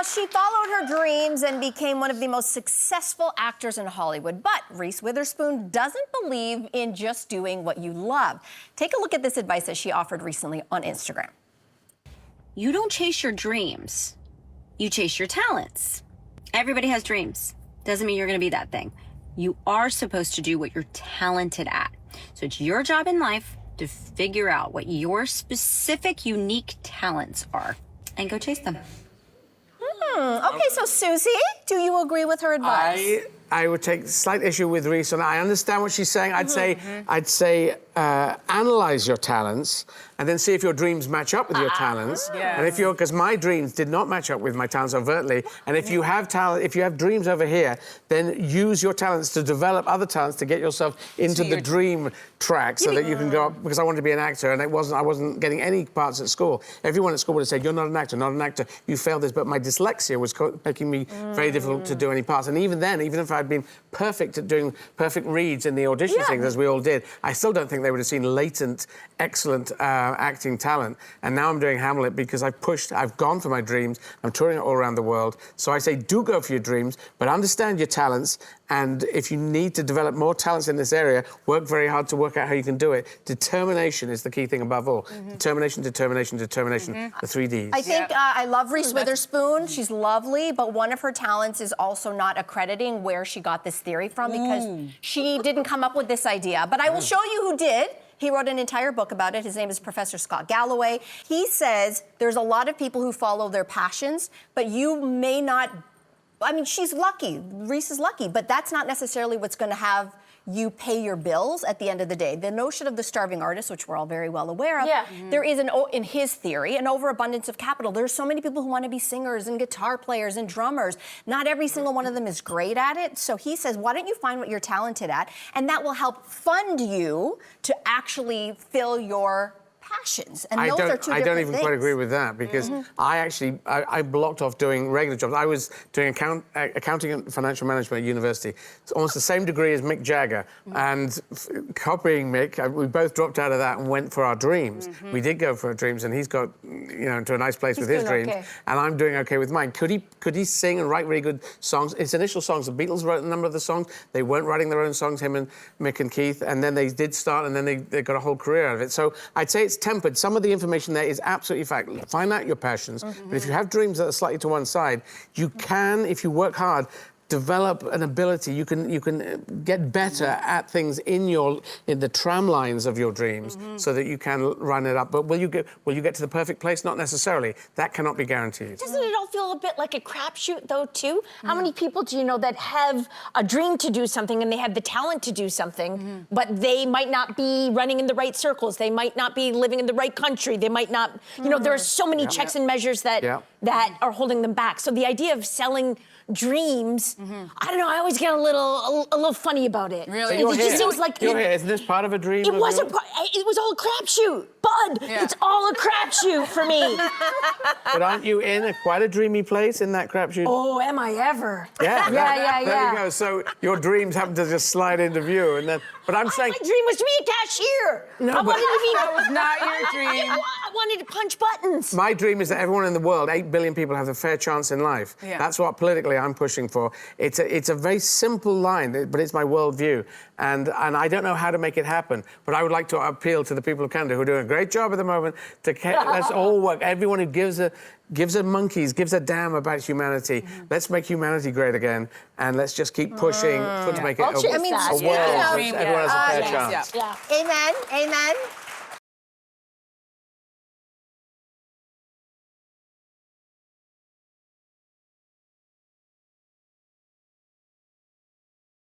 Well, she followed her dreams and became one of the most successful actors in Hollywood. But Reese Witherspoon doesn't believe in just doing what you love. Take a look at this advice that she offered recently on Instagram. You don't chase your dreams. You chase your talents. Everybody has dreams. Doesn't mean you're going to be that thing. You are supposed to do what you're talented at. So it's your job in life to figure out what your specific, unique talents are and go chase them. Okay, so Susie, do you agree with her advice? I would take slight issue with Reese, and I understand what she's saying. I'd say analyze your talents and then see if your dreams match up with your talents. Yes. And if because my dreams did not match up with my talents overtly, and if you have talent, if you have dreams over here, then use your talents to develop other talents to get yourself into the dream track so that you can go up. Because I wanted to be an actor, and I wasn't getting any parts at school. Everyone at school would have said, "You're not an actor, not an actor. You failed this." But my dyslexia was making me very difficult to do any parts. And even then, even if I'd been perfect at doing perfect reads in the audition things, as we all did, I still don't think they would have seen latent, excellent acting talent. And now I'm doing Hamlet because I've gone for my dreams. I'm touring all around the world. So I say, do go for your dreams, but understand your talents. And if you need to develop more talents in this area, work very hard to work out how you can do it. Determination is the key thing above all. Determination, determination, determination, the 3 Ds. I think I love Reese Witherspoon. She's lovely, but one of her talents is also not accrediting where she got this theory from because she didn't come up with this idea. But I will show you who did. He wrote an entire book about it. His name is Professor Scott Galloway. He says there's a lot of people who follow their passions, but you may not... I mean, she's lucky. Reese is lucky, but that's not necessarily what's going to have you pay your bills at the end of the day. The notion of the starving artist, which we're all very well aware of, there is, in his theory, an overabundance of capital. There's so many people who want to be singers and guitar players and drummers. Not every single one of them is great at it. So he says, why don't you find what you're talented at? And that will help fund you to actually fill your passions. And those are two different I don't even things. quite agree with that because I blocked off doing regular jobs. I was doing accounting and financial management at university. It's almost the same degree as Mick Jagger. And copying Mick, we both dropped out of that and went for our dreams. We did go for our dreams, and he's got, into a nice place with his dreams. And I'm doing okay with mine. Could he sing and write really good songs? His initial songs, the Beatles wrote a number of the songs. They weren't writing their own songs, him and Mick and Keith. And then they did start, and then they got a whole career out of it. So I'd say it's tempered. Some of the information there is absolutely fact. Find out your passions, but if you have dreams that are slightly to one side, you can, if you work hard, develop an ability. You can get better at things in the tram lines of your dreams, so that you can run it up. But will you get to the perfect place? Not necessarily. That cannot be guaranteed. Doesn't it all feel a bit like a crapshoot, though, too? How many people do you know that have a dream to do something and they have the talent to do something, but they might not be running in the right circles, they might not be living in the right country, they might not, there are so many checks and measures that are holding them back. So the idea of selling dreams, I don't know, I always get a little funny about it. Really? It just seems like... You're here. Isn't this part of a dream? It wasn't it was all a crapshoot. Bud, it's all a crapshoot for me. But aren't you in quite a dreamy place in that crapshoot? Oh, am I ever? Yeah. There you go. So your dreams happen to just slide into view, and then... But I'm saying... My dream was to be a cashier. No, I wanted to be... That was not your dream. I wanted to punch buttons. My dream is that everyone in the world, 8 billion people, have a fair chance in life. Yeah. That's what politically I'm pushing for. It's a very simple line, but it's my worldview. And I don't know how to make it happen, but I would like to appeal to the people of Canada who are doing a great job at the moment to let's all work. Everyone who gives a damn about humanity. Let's make humanity great again, and let's just keep pushing to make it a world. I mean, Everyone has a fair chance. Amen. Amen.